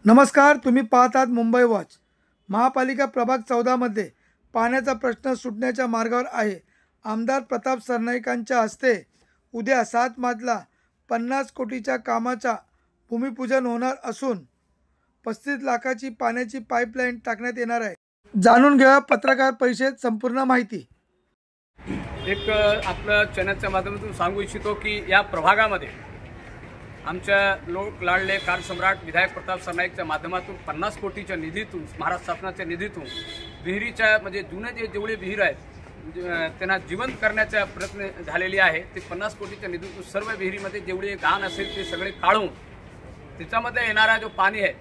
नमस्कार, तुम्ही पाहत आहात मुंबई वॉच। महापालिका प्रभाग 14 मध्ये पाण्याचा प्रश्न सुटण्याच्या मार्गावर आहे। आमदार प्रताप सरनाईकांच्या हस्ते उद्या 7 मार्चला 50 कोटीच्या कामाचा भूमिपूजन होणार असून 35 लाखाची पाण्याची पाईपलाईन टाकण्यात येणार आहे। जाणून घ्या पत्रकार परिषदेत संपूर्ण माहिती। एक आपल्या चॅनलच्या माध्यमातून सांगू इच्छितो की या प्रभागामध्ये आमच्या लोक लाडले कारसम्राट विधायक प्रताप सरनाईकच्या माध्यमातून 50 कोटीच्या निधीतून महाराष्ट्र शासनाच्या निधीतून विहिरीच्या म्हणजे जुने जेवढे विहीर आहेत त्यांना जिवंत करण्याचा प्रयत्न झालेली आहे। ते 50 कोटीच्या निधीतून सर्व विहिरीमध्ये जेवढे घाण असेल ते सगळे काढून त्याच्यामध्ये येणारा जो पाणी आहे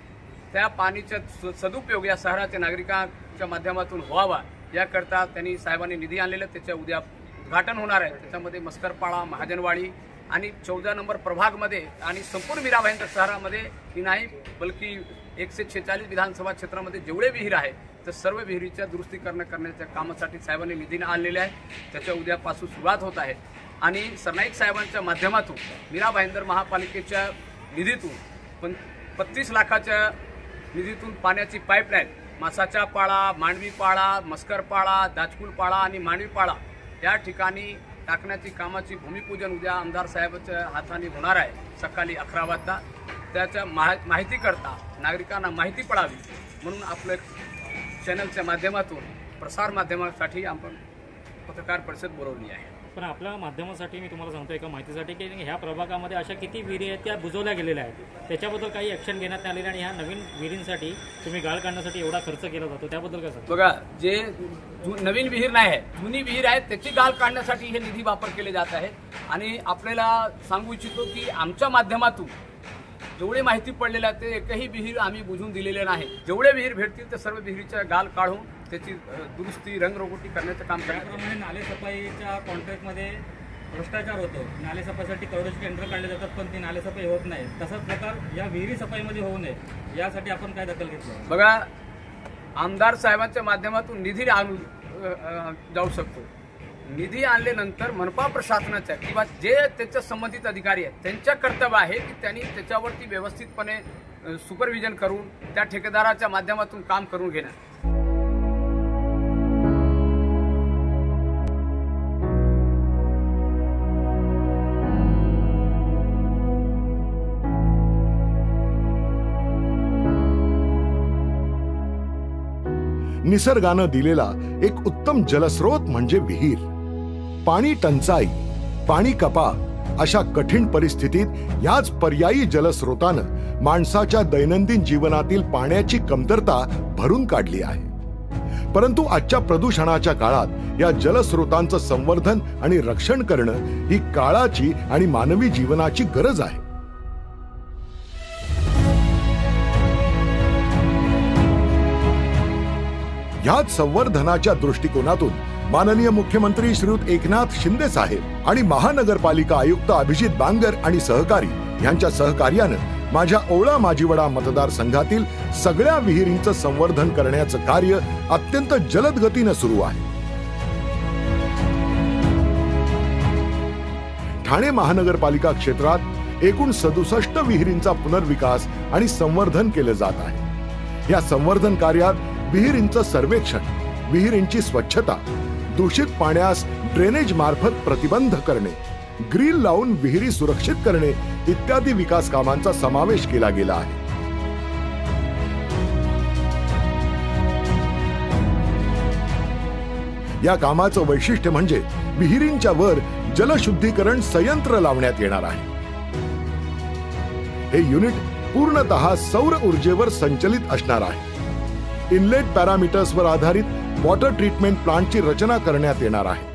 त्या पाणीचा सदुपयोग या शहराच्या नागरिकांच्या माध्यमातून व्हावा याकरता त्यांनी साहेबांनी निधी आणलेला। त्याच्या उद्या उद्घाटन होणार आहे। त्याच्यामध्ये मस्करपाडा, महाजनवाडी आणि 14 नंबर प्रभागमध्ये आणि संपूर्ण मीरा भाईंदर शहरामध्ये ही नाही बल्कि 146 विधानसभा क्षेत्रामध्ये जेवढे विहीर आहे तर सर्व विहिरीच्या दुरुस्तीकरण करण्याच्या कामासाठी साहेबांनी निधी आणलेले आहे। त्याच्या उद्यापासून सुरुवात होत आहे आणि सरनाईक साहेबांच्या माध्यमातून मीरा भाईंदर महापालिकेच्या निधीतून 35 लाखाच्या निधीतून पाण्याची पाईपलाईन मासाचा पाळा, मांडवी पाळा, मस्करपाडा, दाजकुलपाडा आणि मांडवी पाळा या ठिकाणी टाकण्याची कामाची भूमिपूजन उद्या आमदार साहेबांच्या हाताने होणार आहे सकाळी 11 वाजता। त्याच्या माहिती करता नागरिकांना माहिती पडावी म्हणून आपल्या चॅनलच्या माध्यमातून प्रसार माध्यमासाठी आपण पत्रकार परिषद बोलवली आहे। पण आपल्या माध्यमासाठी मी तुम्हाला सांगतो एका माहितीसाठी की ह्या प्रभागामध्ये अशा किती विहिरी आहेत त्या बुजवल्या गेलेल्या आहेत, त्याच्याबद्दल काही ॲक्शन घेण्यात आलेली आणि ह्या नवीन विहिरींसाठी तुम्ही गाळ काढण्यासाठी एवढा खर्च केला जातो त्याबद्दल काय सांगतो? बघा, जे नवीन विहीर नाही आहे जुनी विहीर आहे त्याची गाळ काढण्यासाठी हे निधी वापर केले जात आहे। आणि आपल्याला सांगू इच्छितो की आमच्या माध्यमातून जेवढे माहिती पडलेलं आहे ते एकही विहीर आम्ही बुजवून दिलेले नाही। जेवढे विहीर भेटतील ते सर्व विहिरीच्या गाळ काढून त्याची दुरुस्ती रंगरंगोटी करण्याचं काम त्याप्रमाणे नाले सफाईच्या कॉन्ट्रॅक्टमध्ये भ्रष्टाचार होतो। नाले सफाईसाठी करोडोचे टेंडर काढले जातात पण ती नाले सफाई होत नाही। तसाच प्रकार या विहिरी सफाईमध्ये होऊ नये यासाठी आपण काय दखल घेतली? बघा, आमदार साहेबांच्या माध्यमातून निधी आणून जाऊ शकतो। निधी आणल्यानंतर मनपा प्रशासनाच्या किंवा जे त्याच्या संबंधित अधिकारी आहेत त्यांच्या कर्तव्य आहे की त्यांनी त्याच्यावरती व्यवस्थितपणे सुपरविजन करून त्या ठेकेदाराच्या माध्यमातून काम करून घेणं। निसर्गानं दिलेला एक उत्तम जलस्रोत म्हणजे विहीर। पाणी टंचाई, पाणी कपात अशा कठीण परिस्थितीत याच पर्यायी जलस्रोतानं माणसाच्या दैनंदिन जीवनातील पाण्याची कमतरता भरून काढली आहे। परंतु आजच्या प्रदूषणाच्या काळात या जलस्रोतांचं संवर्धन आणि रक्षण करणं ही काळाची आणि मानवी जीवनाची गरज आहे। याच संवर्धनाच्या दृष्टिकोनातून माननीय मुख्यमंत्री श्रीयुत एकनाथ शिंदे साहेब आणि महानगरपालिका आयुक्त अभिजित बांगर आणि सहकारी यांच्या सहकार्यानं माझ्या ओळा माजिवडा मतदारसंघातील सगळ्या विहिरींचं संवर्धन करण्याचं कार्य अत्यंत जलद गतीनं सुरू आहे। ठाणे महानगरपालिका क्षेत्रात एकूण 67 विहिरींचा पुनर्विकास आणि संवर्धन केलं जात आहे। या संवर्धन कार्यात विहिरींचं सर्वेक्षण, विहिरींची स्वच्छता, दूषित पाण्यास ड्रेनेज मार्फत प्रतिबंध करणे, ग्रिल लावून विहिरी सुरक्षित करणे इत्यादी विकास कामांचा समावेश केला गेला आहे। या कामाचं वैशिष्ट्य म्हणजे विहिरींच्या वर जलशुद्धीकरण संयंत्र लावण्यात येणार आहे। हे युनिट पूर्णतः सौर ऊर्जेवर संचलित असणार आहे। इनलेट पॅरामीटर्सवर आधारित वॉटर ट्रीटमेंट प्लांटची रचना करण्यात येणार आहे।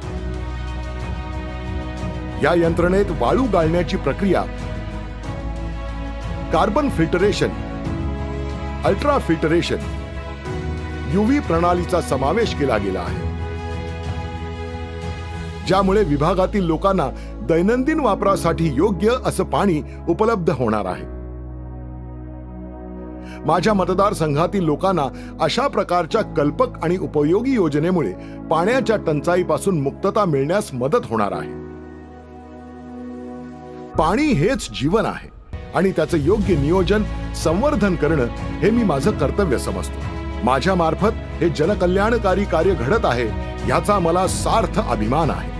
या यंत्रणेत वाळू गाळण्याची प्रक्रिया, carbon filtration, ultra filtration, UV प्रणालीचा समावेश केला गेला आहे, ज्यामुळे विभागातील लोकांना दैनंदिन वापरासाठी योग्य असं पाणी उपलब्ध होणार आहे। माझ्या मतदारसंघातील लोकांना अशा प्रकारच्या कल्पक आणि उपयोगी योजनेमुळे पाण्याच्या टंचाईपासून मुक्तता मिळण्यास मदत होणार आहे। पाणी हेच जीवन आहे। आणि त्याचं योग्य नियोजन संवर्धन करणं हे मी माझं कर्तव्य समजतो। माझ्या मार्फत हे जनकल्याणकारी कार्य घडत आहे याचा मला सार्थ अभिमान आहे।